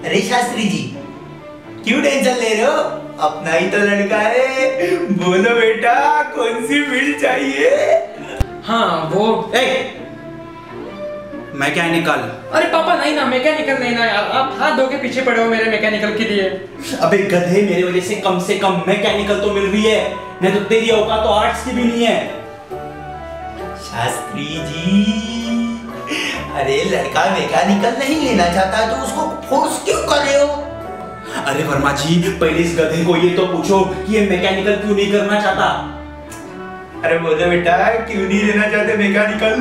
अरे शास्त्री जी, क्यों टेंशन ले रहे हो? अपना ही तो लड़का है। बोलो बेटा, कौन सी फील्ड चाहिए? हाँ वो मैकेनिकल। अरे पापा नहीं ना, मैकेनिकल नहीं ना यार, आप हाथ धो के पीछे पड़े हो मेरे मैकेनिकल के लिए। अबे गधे, मेरे वजह से कम मैकेनिकल तो मिल रही है, नहीं तो तेरी औकात तो आर्ट्स की भी नहीं है। शास्त्री जी, अरे लड़का मैकेनिकल नहीं लेना चाहता तो उसको फोर्स क्यों कर रहे हो? अरे वर्मा जी, पहले इस गधे को ये तो पूछो कि ये मैकेनिकल क्यों नहीं करना चाहता। अरे बोलो बेटा, क्यों नहीं लेना चाहते मैकेनिकल?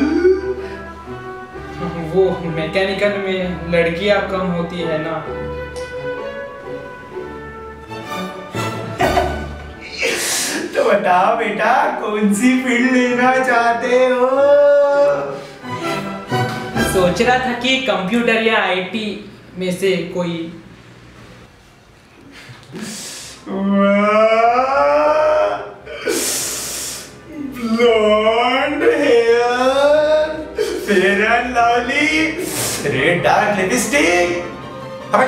वो मैकेनिकल में लड़कियां कम होती है ना। तो बताओ बेटा, कौन सी फील्ड लेना चाहते हो? सोच रहा था कि कंप्यूटर या आईटी में से कोई। Blonde hair, fair and lovely, red dark lipstick. अबे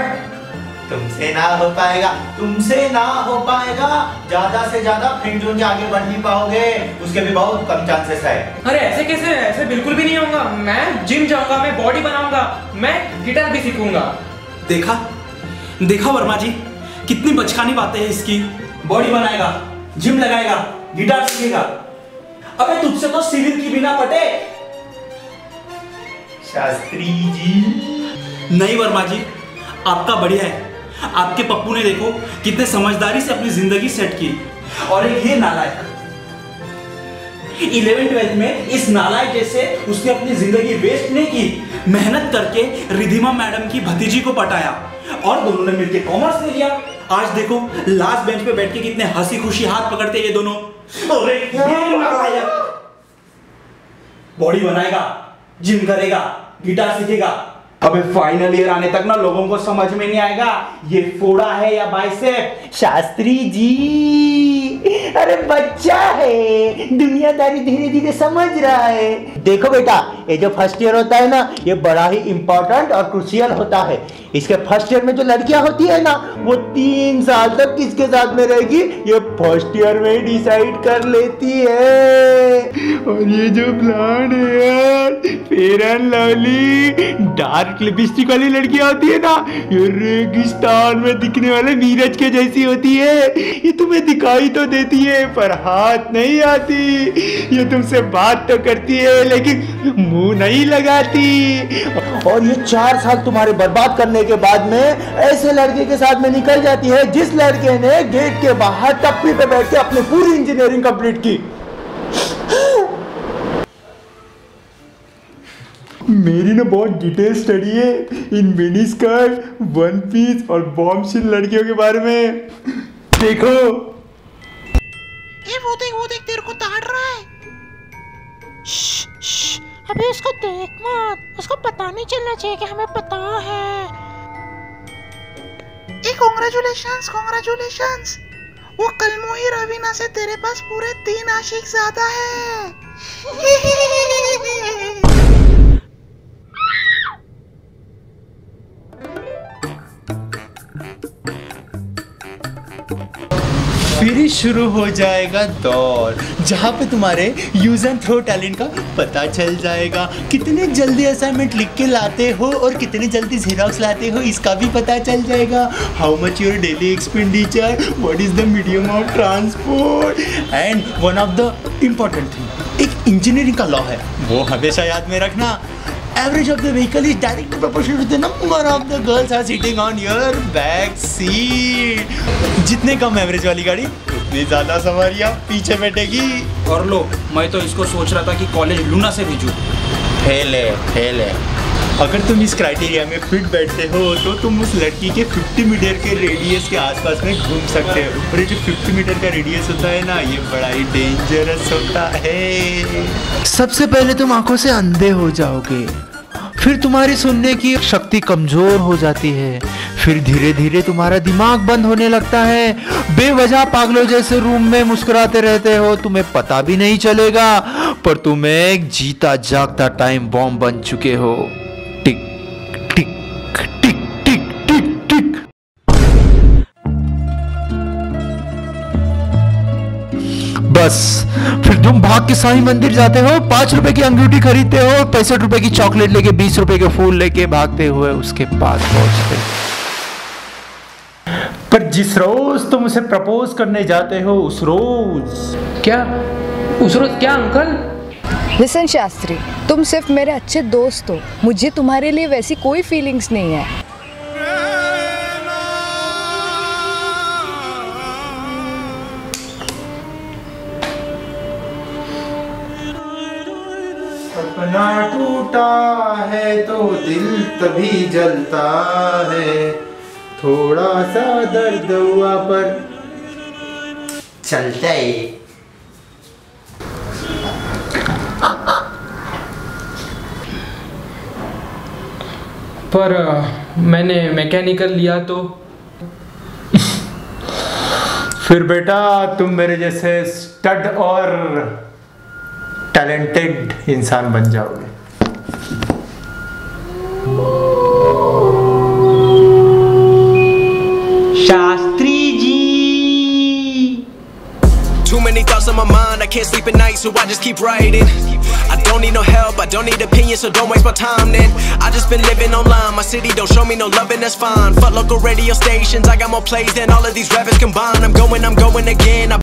तुमसे ना हो पाएगा, तुमसे ना हो पाएगा। ज्यादा से ज्यादा फ्रेंड जोन के आगे बढ़ नहीं पाओगे, उसके भी बहुत कम चांसेस है। अरे ऐसे कैसे? ऐसे बिल्कुल भी नहीं होगा। मैं जिम जाऊंगा, मैं बॉडी बनाऊंगा, मैं गिटार भी सीखूंगा। देखा देखा वर्मा जी, कितनी बचकानी बातें हैं इसकी। बॉडी बनाएगा, जिम लगाएगा, गिटार सीखेगा। अबे तुझसे तो सिविल की बिना पटे। शास्त्री जी, नहीं वर्मा जी, आपका बढ़िया है। आपके पप्पू ने देखो कितने समझदारी से अपनी जिंदगी सेट की, और एक ये नालायक 11th-12th में इस नालायक जैसे उसने अपनी जिंदगी वेस्ट नहीं की, मेहनत करके रिधिमा मैडम की भतीजी को पटाया और दोनों ने मिलकर कॉमर्स ले लिया। आज देखो लास्ट बेंच पे बैठ के कितने हंसी खुशी हाथ पकड़ते ये दोनों। अरे बॉडी बनाएगा, जिम करेगा, गिटार सीखेगा। अबे फाइनल ईयर आने तक ना लोगों को समझ में नहीं आएगा ये फोड़ा है या बाइसेप। शास्त्री जी, अरे बच्चा है, दुनियादारी धीरे धीरे समझ रहा है। देखो बेटा, ये जो फर्स्ट ईयर होता है ना, ये बड़ा ही इंपॉर्टेंट और क्रूशियल होता है। इसके फर्स्ट ईयर में जो लड़कियां होती है ना, वो 3 साल तक किसके साथ में रहेगी ये फर्स्ट ईयर में ही डिसाइड कर लेती है। और ये जो blonde hair, fair and lovely, dark lipstick वाली लड़कियां होती है ना, ये रेगिस्तान में दिखने वाले नीरज के जैसी होती है। ये तुम्हें दिखाई तो देती है पर हाथ नहीं आती। ये तुमसे बात तो करती है लेकिन मुंह नहीं लगाती। और ये 4 साल तुम्हारे बर्बाद करने के बाद में ऐसे लड़के के साथ में निकल जाती है जिस लड़के ने गेट के बाहर टप्पी पे बैठ के अपनी पूरी इंजीनियरिंग कंप्लीट की। मेरी ना बहुत डिटेल स्टडी है इन मिनी स्कर्ट, वन पीस और बॉम्बशिल लड़कियों के बारे में। देखो ये वो देख तेरे को ताड़ रहा है। अबे उसको देख मत, उसको पता नहीं चलना चाहिए कि हमें पता है। कांग्रेचुलेशंस। वो कलमोही रवीना से तेरे पास पूरे 3 आशिक ज्यादा है। फिर ही शुरू हो जाएगा दौर जहाँ पे तुम्हारे यूज एंड थ्रो टैलेंट का पता चल जाएगा। कितने जल्दी असाइनमेंट लिख के लाते हो और कितने जल्दी जेरोक्स लाते हो इसका भी पता चल जाएगा। How much your daily expenditure, what is the medium of transport, and one of the important thing, एक इंजीनियरिंग का लॉ है, वो हमेशा याद में रखना। Average of the vehicle is directly proportional to the number of the girls are sitting on your back seat. जितने कम average वाली गाड़ी उतनी ज्यादा सवारियाँ पीछे बैठेगी। और लो, मैं तो इसको सोच रहा था कि कॉलेज लूना से भेजूं। फेल है। अगर तुम इस क्राइटेरिया में फिट बैठते हो तो तुम उस लड़की के 50 मीटर के रेडियस के आसपास में घूम सकते हो। और ये जो 50 मीटर का रेडियस होता है ना, ये बड़ा ही डेंजरस होता है। सबसे पहले तुम आंखों से अंधे हो जाओगे, फिर तुम्हारी सुनने की शक्ति कमजोर हो जाती है, फिर धीरे धीरे तुम्हारा दिमाग बंद होने लगता है। बेवजह पागलों जैसे रूम में मुस्कुराते रहते हो, तुम्हें पता भी नहीं चलेगा, पर तुम एक जीता जागता टाइम बॉम्ब बन चुके हो। टिक टिक टिक टिक टिक टिक। बस। फिर तुम भाग के साईं मंदिर जाते हो, 5 रुपए की अंगूठी खरीदते हो, 65 रुपए की चॉकलेट लेके, 20 रुपए के फूल लेके भागते हुए उसके पास पहुंचते। पर जिस रोज तुम उसे प्रपोज करने जाते हो उस रोज क्या अंकल? लिसन शास्त्री, तुम सिर्फ मेरे अच्छे दोस्त हो, मुझे तुम्हारे लिए वैसी कोई फीलिंग्स नहीं है। सपना टूटा है तो दिल तभी जलता है, थोड़ा सा दर्द हुआ पर चलता है। पर मैंने मैकेनिकल लिया तो? फिर बेटा तुम मेरे जैसे स्टड और टैलेंटेड इंसान बन जाओगे। Shastri ji. Too many thoughts on my mind, I can't sleep at night, so I just keep writing. I don't need no help, I don't need opinions, so don't waste my time then. I just been living online, my city don't show me no loving, that's fine. Fuck local radio stations, I got more plays than all of these rappers combined. I'm going again.